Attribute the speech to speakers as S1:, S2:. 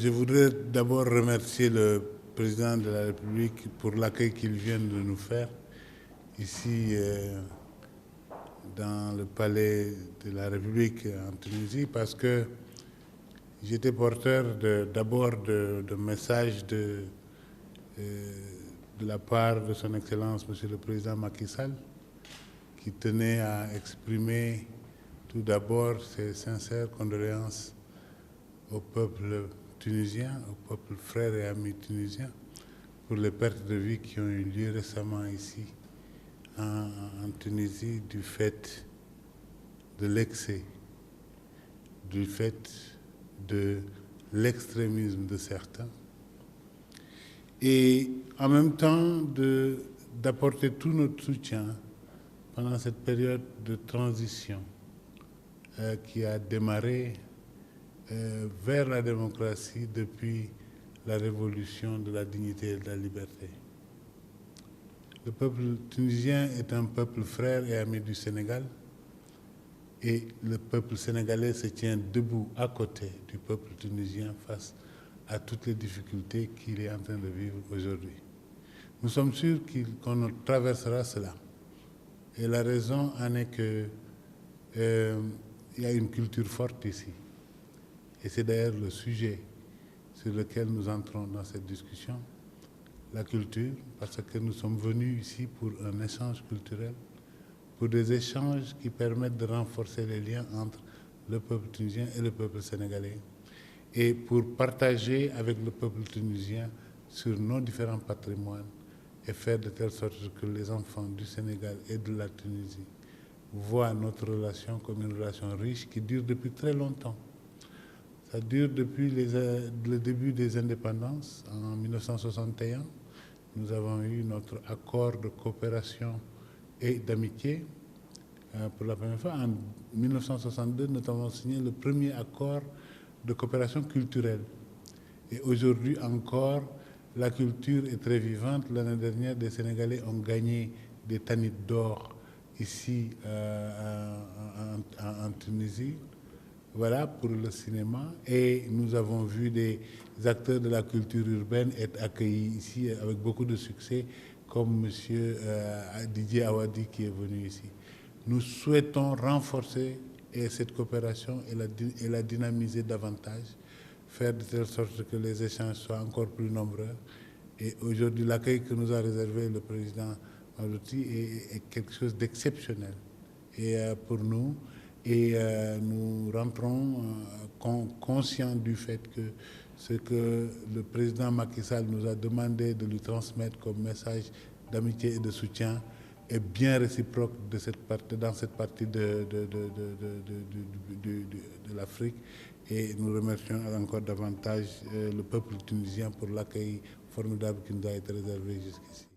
S1: Je voudrais d'abord remercier le président de la République pour l'accueil qu'il vient de nous faire ici dans le palais de la République en Tunisie, parce que j'étais porteur d'abord de messages de la part de son Excellence Monsieur le Président Macky Sall, qui tenait à exprimer tout d'abord ses sincères condoléances au peuple tunisien, au peuple frère et ami tunisien, pour les pertes de vie qui ont eu lieu récemment ici en Tunisie du fait de l'excès, du fait de l'extrémisme de certains, et en même temps d'apporter tout notre soutien pendant cette période de transition qui a démarré vers la démocratie depuis la révolution de la dignité et de la liberté. Le peuple tunisien est un peuple frère et ami du Sénégal, et le peuple sénégalais se tient debout à côté du peuple tunisien face à toutes les difficultés qu'il est en train de vivre aujourd'hui. Nous sommes sûrs qu'on traversera cela. Et la raison en est que il y a une culture forte ici. Et c'est d'ailleurs le sujet sur lequel nous entrons dans cette discussion, la culture, parce que nous sommes venus ici pour un échange culturel, pour des échanges qui permettent de renforcer les liens entre le peuple tunisien et le peuple sénégalais, et pour partager avec le peuple tunisien sur nos différents patrimoines et faire de telle sorte que les enfants du Sénégal et de la Tunisie voient notre relation comme une relation riche qui dure depuis très longtemps. Ça dure depuis le début des indépendances, en 1961. Nous avons eu notre accord de coopération et d'amitié pour la première fois. En 1962, nous avons signé le premier accord de coopération culturelle. Et aujourd'hui encore, la culture est très vivante. L'année dernière, des Sénégalais ont gagné des Tanit d'or ici en Tunisie. Voilà pour le cinéma. Et nous avons vu des acteurs de la culture urbaine être accueillis ici avec beaucoup de succès, comme M. Didier Awadi qui est venu ici. Nous souhaitons renforcer cette coopération et la dynamiser davantage, faire de telle sorte que les échanges soient encore plus nombreux. Et aujourd'hui, l'accueil que nous a réservé le président Malouti est quelque chose d'exceptionnel pour nous. Et nous rentrons conscients du fait que ce que le président Macky Sall nous a demandé de lui transmettre comme message d'amitié et de soutien est bien réciproque dans cette partie de l'Afrique. Et nous remercions encore davantage le peuple tunisien pour l'accueil formidable qui nous a été réservé jusqu'ici.